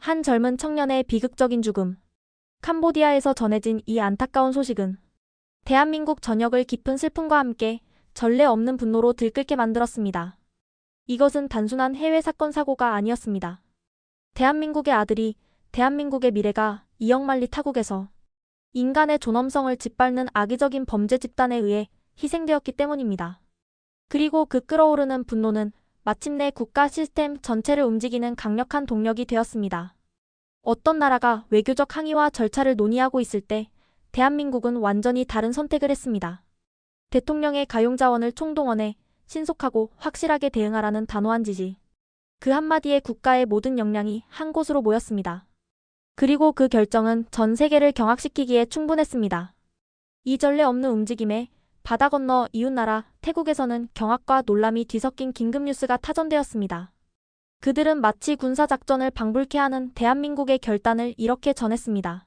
한 젊은 청년의 비극적인 죽음. 캄보디아에서 전해진 이 안타까운 소식은 대한민국 전역을 깊은 슬픔과 함께 전례 없는 분노로 들끓게 만들었습니다. 이것은 단순한 해외 사건 사고가 아니었습니다. 대한민국의 아들이, 대한민국의 미래가 이억만리 타국에서 인간의 존엄성을 짓밟는 악의적인 범죄 집단에 의해 희생되었기 때문입니다. 그리고 그 끓어오르는 분노는 마침내 국가 시스템 전체를 움직이는 강력한 동력이 되었습니다. 어떤 나라가 외교적 항의와 절차를 논의하고 있을 때 대한민국은 완전히 다른 선택을 했습니다. 대통령의 가용자원을 총동원해 신속하고 확실하게 대응하라는 단호한 지시. 그 한마디에 국가의 모든 역량이 한 곳으로 모였습니다. 그리고 그 결정은 전 세계를 경악시키기에 충분했습니다. 이 전례 없는 움직임에 바다 건너 이웃나라 태국에서는 경악과 놀람이 뒤섞인 긴급뉴스가 타전되었습니다. 그들은 마치 군사작전을 방불케 하는 대한민국의 결단을 이렇게 전했습니다.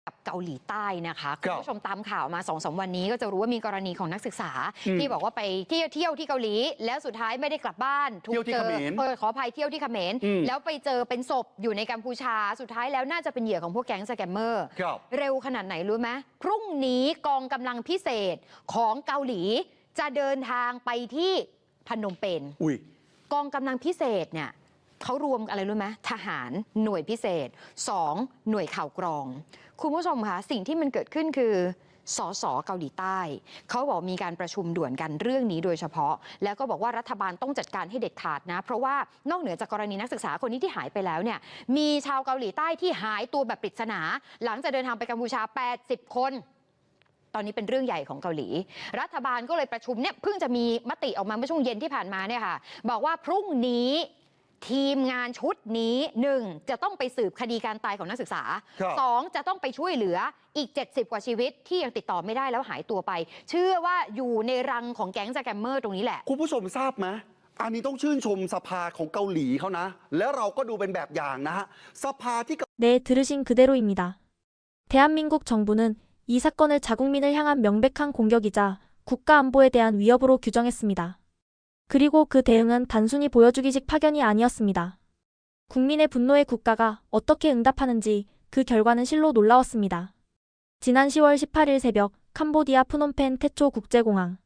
กับเกาหลีใต้นะคะ ค คุณ รับ ผู้ชมตามข่าวมา 2-3 วันนี้ก็จะรู้ว่ามีกรณีของนักศึกษา ที่บอกว่าไปเที่ยวที่เกาหลีแล้วสุดท้ายไม่ได้กลับบ้านถูก เที่ยวที่ เจ เข อ มร ขออภัยเที่ยวที่เขมร แล้วไปเจอเป็นศพอยู่ในกัมพูชาสุดท้ายแล้วน่าจะเป็นเหยื่อของพวกแก๊งสแกมเมอร์ ครับ เร็วขนาดไหนรู้ไหมพรุ่งนี้กองกำลังพิเศษของเกาหลีจะเดินทางไปที่พนมเปญ อุ้ย กองกำลังพิเศษเนี่ยเขารวมอะไรรู้ไหมทหารหน่วยพิเศษ 2 หน่วยข่าวกรอง คุณผู้ชมคะสิ่งที่มันเกิดขึ้นคือสสเกาหลีใต้เขาบอกมีการประชุมด่วนกันเรื่องนี้โดยเฉพาะแล้วก็บอกว่ารัฐบาลต้องจัดการให้เด็ดขาดนะเพราะว่านอกเหนือจากกรณีนักศึกษาคนนี้ที่หายไปแล้วเนี่ยมีชาวเกาหลีใต้ที่หายตัวแบบปริศนาหลังจากเดินทางไปกัมพูชา 80 คน ตอนนี้เป็นเรื่องใหญ่ของเกาหลี รัฐบาลก็เลยประชุมเนี่ยเพิ่งจะมีมติออกมาเมื่อช่วงเย็นที่ผ่านมาเนี่ยค่ะบอกว่าพรุ่งนี้ทีมงานชุดนี้ 1. จะต้องไปสืบคดีการตายของนักศึกษา ครับ 2. จะต้องไปช่วยเหลืออีก 70 กว่าชีวิตที่ยังติดต่อไม่ได้แล้วหายตัวไป เชื่อว่าอยู่ในรังของแก๊งสแกมเมอร์ตรงนี้แหละ คุณผู้ชมทราบไหมอันนี้ต้องชื่นชมสภาของเกาหลีเขานะ แล้วเราก็ดูเป็นแบบอย่างนะฮะสภาที่ 네, 들으신 그대로입니다. 대한민국 정부는 이 사건을 자국민을 향한 명백한 공격이자 국가 안보에 대한 위협으로 규정했습니다. 그리고 그 대응은 단순히 보여주기식 파견이 아니었습니다. 국민의 분노에 국가가 어떻게 응답하는지 그 결과는 실로 놀라웠습니다. 지난 10월 18일 새벽 캄보디아 프놈펜 태초 국제공항.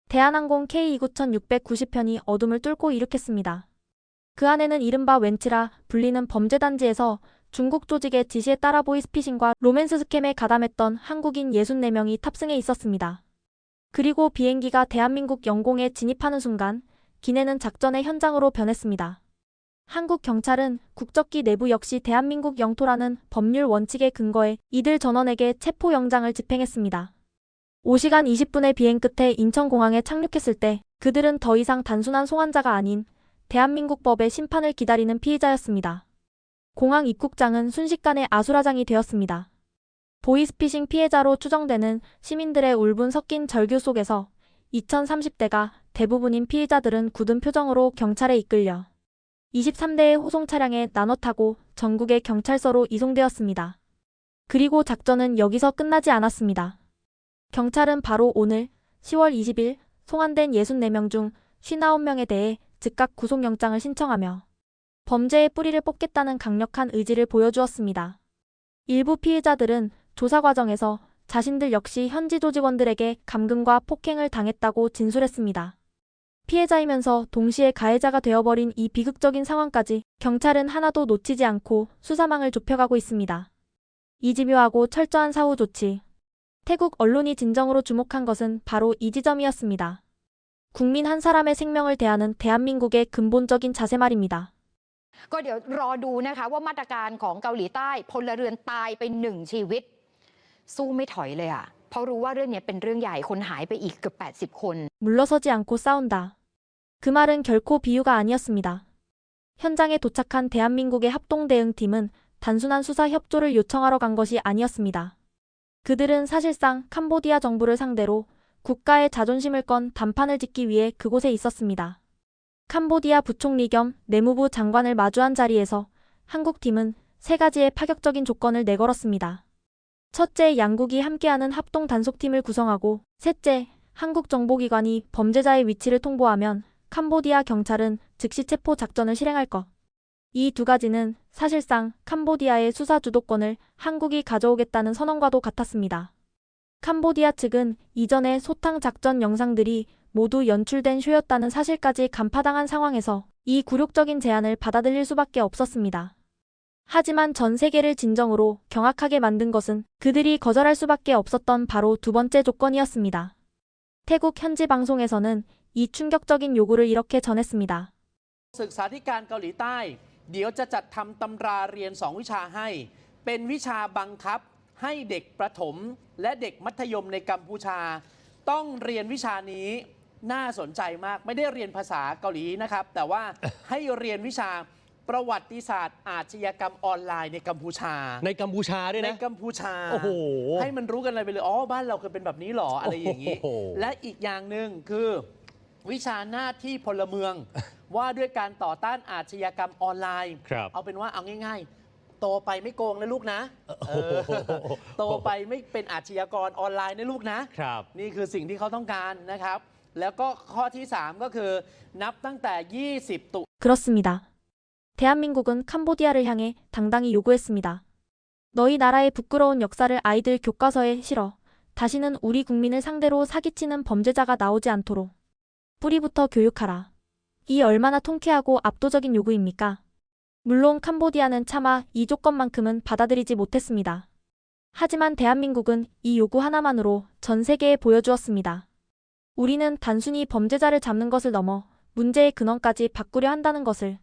대한항공 K29690편이 어둠을 뚫고 이륙했습니다. 그 안에는 이른바 웬치라 불리는 범죄단지에서 중국 조직의 지시에 따라 보이스피싱과 로맨스 스캠에 가담했던 한국인 64명이 탑승해 있었습니다. 그리고 비행기가 대한민국 영공에 진입하는 순간 기내는 작전의 현장으로 변했습니다. 한국 경찰은 국적기 내부 역시 대한민국 영토라는 법률 원칙에 근거해 이들 전원에게 체포영장을 집행했습니다. 5시간 20분의 비행 끝에 인천공항에 착륙했을 때 그들은 더 이상 단순한 송환자가 아닌 대한민국 법의 심판을 기다리는 피해자였습니다. 공항 입국장은 순식간에 아수라장이 되었습니다. 보이스피싱 피해자로 추정되는 시민들의 울분 섞인 절규 속에서 2030대가 대부분인 피해자들은 굳은 표정으로 경찰에 이끌려 23대의 호송 차량에 나눠 타고 전국의 경찰서로 이송되었습니다. 그리고 작전은 여기서 끝나지 않았습니다. 경찰은 바로 오늘 10월 20일 송환된 64명 중 59명에 대해 즉각 구속영장을 신청하며 범죄의 뿌리를 뽑겠다는 강력한 의지를 보여주었습니다. 일부 피해자들은 조사 과정에서 자신들 역시 현지 조직원들에게 감금과 폭행을 당했다고 진술했습니다. 피해자이면서 동시에 가해자가 되어버린 이 비극적인 상황까지 경찰은 하나도 놓치지 않고 수사망을 좁혀가고 있습니다. 이 집요하고 철저한 사후 조치. 태국 언론이 진정으로 주목한 것은 바로 이 지점이었습니다. 국민 한 사람의 생명을 대하는 대한민국의 근본적인 자세 말입니다. ก็เดี๋ยวรอดูนะคะว่ามาตรการของเกาหลีใต้พลเรือนตายไป1 ชีวิตสู้ไม่ถอยเลยอ่ะเพราะรู้ว่าเรื่องนี้เป็นเรื่องใหญ่คนหายไปอีกเกือบ80 คน 물러서지 않고 싸운다. 그 말은 결코 비유가 아니었습니다. 현장에 도착한 대한민국의 합동대응팀은 단순한 수사 협조를 요청하러 간 것이 아니었습니다. 그들은 사실상 캄보디아 정부를 상대로 국가의 자존심을 건 단판을 짓기 위해 그곳에 있었습니다. 캄보디아 부총리 겸 내무부 장관을 마주한 자리에서 한국팀은 3가지의 파격적인 조건을 내걸었습니다. 첫째, 양국이 함께하는 합동 단속팀을 구성하고, 셋째, 한국 정보기관이 범죄자의 위치를 통보하면 캄보디아 경찰은 즉시 체포 작전을 실행할 것. 이 두 가지는 사실상 캄보디아의 수사 주도권을 한국이 가져오겠다는 선언과도 같았습니다. 캄보디아 측은 이전의 소탕 작전 영상들이 모두 연출된 쇼였다는 사실까지 간파당한 상황에서 이 굴욕적인 제안을 받아들일 수밖에 없었습니다. 하지만 전 세계를 진정으로 경악하게 만든 것은 그들이 거절할 수밖에 없었던 바로 두 번째 조건이었습니다. 태국 현지 방송에서는 이 충격적인 요구를 이렇게 전했습니다. ศึกษาธิการเกาหลีใต้เดี๋ยวจะจัดทำตำราเรียน2 วิชาให้เป็นวิชาบังคับให้เด็กประถมและเด็กมัธยมในกัมพูชาต้องเรียนวิชานี้น่าสนใจมากไม่ได้เรียนภาษาเกาหลีนะครับแต่ว่าให้เรียนวิชาประวัติศาสตร์อาชญากรรมออนไลน์ในกัมพูชาในกัมพูชาด้วย ใน นะ กัมพูชา โอ้โห ให้มันรู้กันเลยไปเลยอ๋อบ้านเราเคยเป็นแบบนี้หรออะไรอย่างนี้ โอ้โห และอีกอย่างหนึ่งคือวิชาหน้าที่พลเมือง ว่าด้วยการต่อต้านอาชญากรรมออนไลน์ ครับ เอาเป็นว่าเอาง่ายๆ โตไปไม่โกงนะลูกนะโตไปไม่เป็นอาชญากรออนไลน์นะลูกนะ ครับ นี่คือสิ่งที่เขาต้องการนะครับ แล้วก็ข้อที่ 3 ก็คือนับตั้งแต่ 20 ตุ 그렇습니다. 대한민국은 캄보디아를 향해 당당히 요구했습니다. 너희 나라의 부끄러운 역사를 아이들 교과서에 실어 다시는 우리 국민을 상대로 사기치는 범죄자가 나오지 않도록 뿌리부터 교육하라. 이 얼마나 통쾌하고 압도적인 요구입니까? 물론 캄보디아는 차마 이 조건만큼은 받아들이지 못했습니다. 하지만 대한민국은 이 요구 하나만으로 전 세계에 보여주었습니다. 우리는 단순히 범죄자를 잡는 것을 넘어 문제의 근원까지 바꾸려 한다는 것을.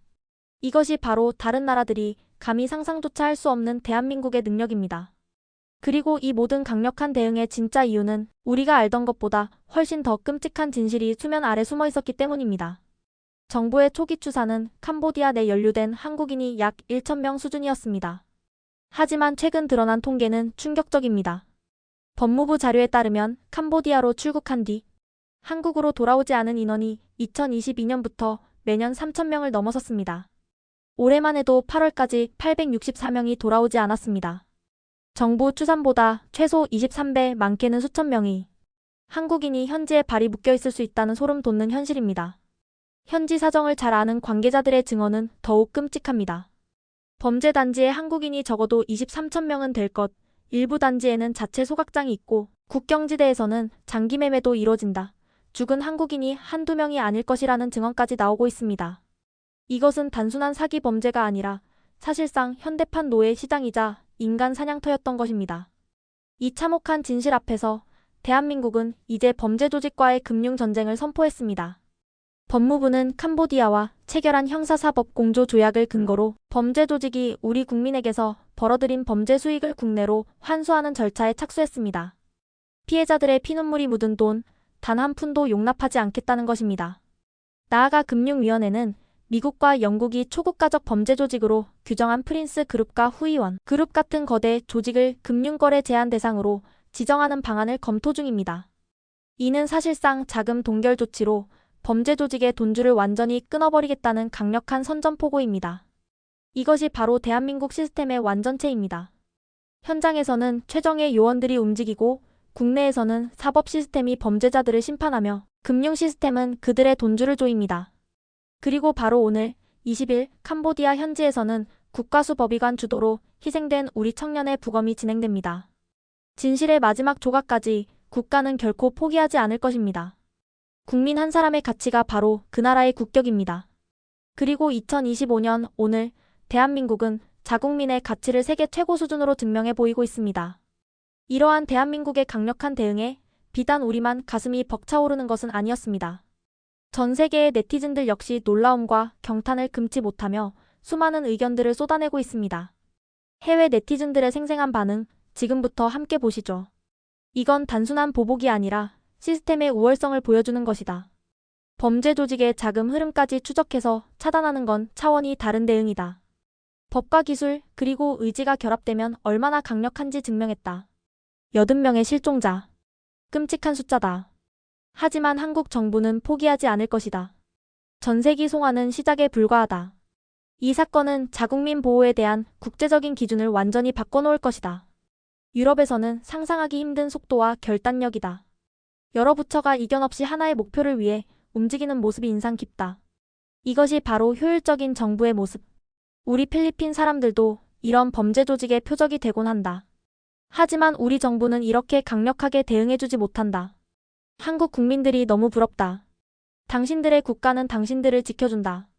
이것이 바로 다른 나라들이 감히 상상조차 할 수 없는 대한민국의 능력입니다. 그리고 이 모든 강력한 대응의 진짜 이유는 우리가 알던 것보다 훨씬 더 끔찍한 진실이 수면 아래 숨어 있었기 때문입니다. 정부의 초기 추산은 캄보디아 내 연루된 한국인이 약 1,000명 수준이었습니다. 하지만 최근 드러난 통계는 충격적입니다. 법무부 자료에 따르면 캄보디아로 출국한 뒤 한국으로 돌아오지 않은 인원이 2022년부터 매년 3,000명을 넘어섰습니다. 올해만 해도 8월까지 864명이 돌아오지 않았습니다. 정부 추산보다 최소 23배 많게는 수천 명이 한국인이 현지에 발이 묶여 있을 수 있다는 소름 돋는 현실입니다. 현지 사정을 잘 아는 관계자들의 증언은 더욱 끔찍합니다. 범죄 단지에 한국인이 적어도 23,000명은 될 것, 일부 단지에는 자체 소각장이 있고 국경지대에서는 장기 매매도 이뤄진다. 죽은 한국인이 한두 명이 아닐 것이라는 증언까지 나오고 있습니다. 이것은 단순한 사기 범죄가 아니라 사실상 현대판 노예 시장이자 인간 사냥터였던 것입니다. 이 참혹한 진실 앞에서 대한민국은 이제 범죄 조직과의 금융 전쟁을 선포했습니다. 법무부는 캄보디아와 체결한 형사사법 공조 조약을 근거로 범죄 조직이 우리 국민에게서 벌어들인 범죄 수익을 국내로 환수하는 절차에 착수했습니다. 피해자들의 피눈물이 묻은 돈 단 한 푼도 용납하지 않겠다는 것입니다. 나아가 금융위원회는 미국과 영국이 초국가적 범죄 조직으로 규정한 프린스 그룹과 후이원 그룹 같은 거대 조직을 금융거래 제한 대상으로 지정하는 방안을 검토 중입니다. 이는 사실상 자금 동결 조치로 범죄 조직의 돈줄을 완전히 끊어버리겠다는 강력한 선전포고입니다. 이것이 바로 대한민국 시스템의 완전체입니다. 현장에서는 최정예 요원들이 움직이고 국내에서는 사법 시스템이 범죄자들을 심판하며 금융 시스템은 그들의 돈줄을 조입니다. 그리고 바로 오늘 20일 캄보디아 현지에서는 국가수법위관 주도로 희생된 우리 청년의 부검이 진행됩니다. 진실의 마지막 조각까지 국가는 결코 포기하지 않을 것입니다. 국민 한 사람의 가치가 바로 그 나라의 국격입니다. 그리고 2025년 오늘 대한민국은 자국민의 가치를 세계 최고 수준으로 증명해 보이고 있습니다. 이러한 대한민국의 강력한 대응에 비단 우리만 가슴이 벅차오르는 것은 아니었습니다. 전 세계의 네티즌들 역시 놀라움과 경탄을 금치 못하며 수많은 의견들을 쏟아내고 있습니다. 해외 네티즌들의 생생한 반응 지금부터 함께 보시죠. 이건 단순한 보복이 아니라 시스템의 우월성을 보여주는 것이다. 범죄 조직의 자금 흐름까지 추적해서 차단하는 건 차원이 다른 대응이다. 법과 기술 그리고 의지가 결합되면 얼마나 강력한지 증명했다. 80명의 실종자. 끔찍한 숫자다. 하지만 한국 정부는 포기하지 않을 것이다. 전세기 송환은 시작에 불과하다. 이 사건은 자국민 보호에 대한 국제적인 기준을 완전히 바꿔놓을 것이다. 유럽에서는 상상하기 힘든 속도와 결단력이다. 여러 부처가 이견 없이 하나의 목표를 위해 움직이는 모습이 인상 깊다. 이것이 바로 효율적인 정부의 모습. 우리 필리핀 사람들도 이런 범죄 조직의 표적이 되곤 한다. 하지만 우리 정부는 이렇게 강력하게 대응해주지 못한다. 한국 국민들이 너무 부럽다. 당신들의 국가는 당신들을 지켜준다.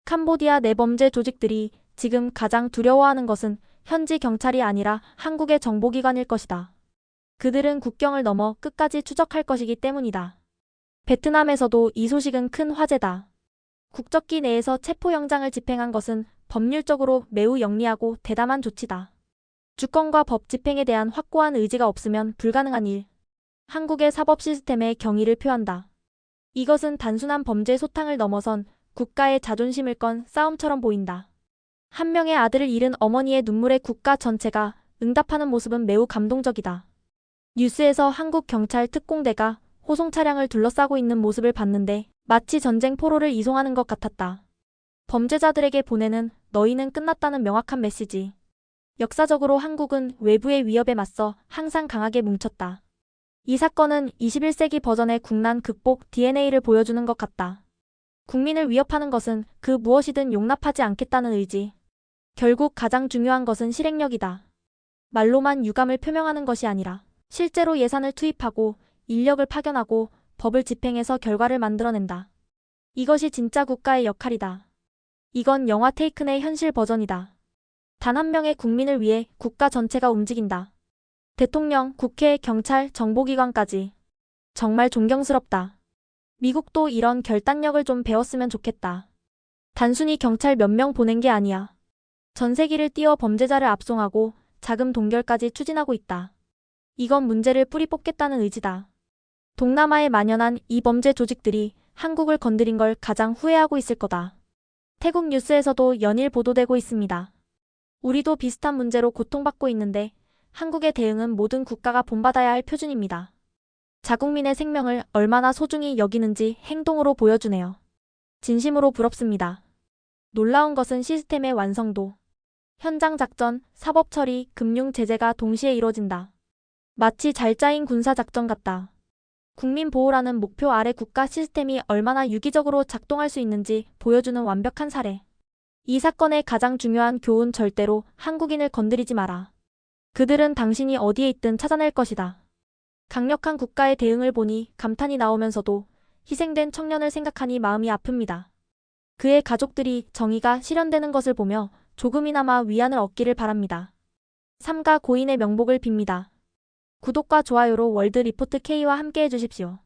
캄보디아 내범죄 조직들이 지금 가장 두려워하는 것은 현지 경찰이 아니라 한국의 정보기관일 것이다. 그들은 국경을 넘어 끝까지 추적할 것이기 때문이다. 베트남에서도 이 소식은 큰 화제다. 국적기 내에서 체포영장을 집행한 것은 법률적으로 매우 영리하고 대담한 조치다. 주권과 법 집행에 대한 확고한 의지가 없으면 불가능한 일. 한국의 사법 시스템의 경의를 표한다. 이것은 단순한 범죄 소탕을 넘어선 국가의 자존심을 건 싸움처럼 보인다. 한 명의 아들을 잃은 어머니의 눈물에 국가 전체가 응답하는 모습은 매우 감동적이다. 뉴스에서 한국 경찰 특공대가 호송 차량을 둘러싸고 있는 모습을 봤는데 마치 전쟁 포로를 이송하는 것 같았다. 범죄자들에게 보내는 너희는 끝났다는 명확한 메시지. 역사적으로 한국은 외부의 위협에 맞서 항상 강하게 뭉쳤다. 이 사건은 21세기 버전의 국난 극복 DNA를 보여주는 것 같다. 국민을 위협하는 것은 그 무엇이든 용납하지 않겠다는 의지. 결국 가장 중요한 것은 실행력이다. 말로만 유감을 표명하는 것이 아니라 실제로 예산을 투입하고 인력을 파견하고 법을 집행해서 결과를 만들어낸다. 이것이 진짜 국가의 역할이다. 이건 영화 테이큰의 현실 버전이다. 단 한 명의 국민을 위해 국가 전체가 움직인다. 대통령, 국회, 경찰, 정보기관까지. 정말 존경스럽다. 미국도 이런 결단력을 좀 배웠으면 좋겠다. 단순히 경찰 몇 명 보낸 게 아니야. 전세기를 띄워 범죄자를 압송하고 자금 동결까지 추진하고 있다. 이건 문제를 뿌리 뽑겠다는 의지다. 동남아에 만연한 이 범죄 조직들이 한국을 건드린 걸 가장 후회하고 있을 거다. 태국 뉴스에서도 연일 보도되고 있습니다. 우리도 비슷한 문제로 고통받고 있는데 한국의 대응은 모든 국가가 본받아야 할 표준입니다. 자국민의 생명을 얼마나 소중히 여기는지 행동으로 보여주네요. 진심으로 부럽습니다. 놀라운 것은 시스템의 완성도. 현장 작전, 사법 처리, 금융 제재가 동시에 이뤄진다. 마치 잘 짜인 군사 작전 같다. 국민 보호라는 목표 아래 국가 시스템이 얼마나 유기적으로 작동할 수 있는지 보여주는 완벽한 사례. 이 사건의 가장 중요한 교훈 절대로 한국인을 건드리지 마라. 그들은 당신이 어디에 있든 찾아낼 것이다. 강력한 국가의 대응을 보니 감탄이 나오면서도 희생된 청년을 생각하니 마음이 아픕니다. 그의 가족들이 정의가 실현되는 것을 보며 조금이나마 위안을 얻기를 바랍니다. 삼가 고인의 명복을 빕니다. 구독과 좋아요로 월드 리포트 K와 함께 해주십시오.